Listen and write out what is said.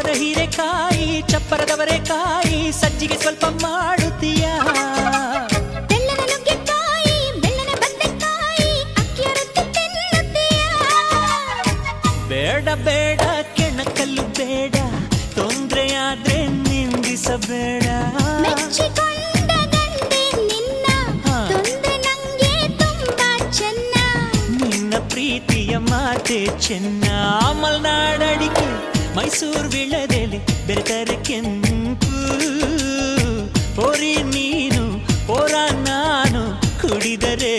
ಚಂದದ ಹೀರೆಕಾಯಿ ಚಪ್ಪರದವರೆಕಾಯಿ ಸಜ್ಜಿಗೆ ಸ್ವಲ್ಪ ಮಾಡುತ್ತೀಯ ಬೆಲ್ಲದ ನುಗ್ಗೆಕಾಯಿ ಬೆಲ್ಲದ ಬದನೆಕಾಯಿ ಅಕ್ಕಿಯ ರೊಟ್ಟಿ ತಿನ್ನುತ್ತೀಯ ಬೇಡ ಬೇಡ ಕೆಣಕಲ್ಲು ಬೇಡ ತೊಂದ್ರೆಯಾದ್ರೆ ನಿಂದಿಸಬೇಡ ಮೆಚ್ಚಿಕೊಂಡ ಗಂಡೆ ನಿನ್ನ ತೊಂದ್ರೆ ನಂಗೆ ತುಂಬಾ ಚೆನ್ನ ನಿನ್ನ ಪ್ರೀತಿಯ ಮಾತೆ ಚೆನ್ನ ಮಲ್ನಾಡಡಿಕೆ ಮೈಸೂರು ವಿಳದೆಲೆ ಬೆರೆತರೆ ಕೆಂಪು ಓರಿ ನೀನು ಓರ ನಾನು ಕುಡಿದರೆ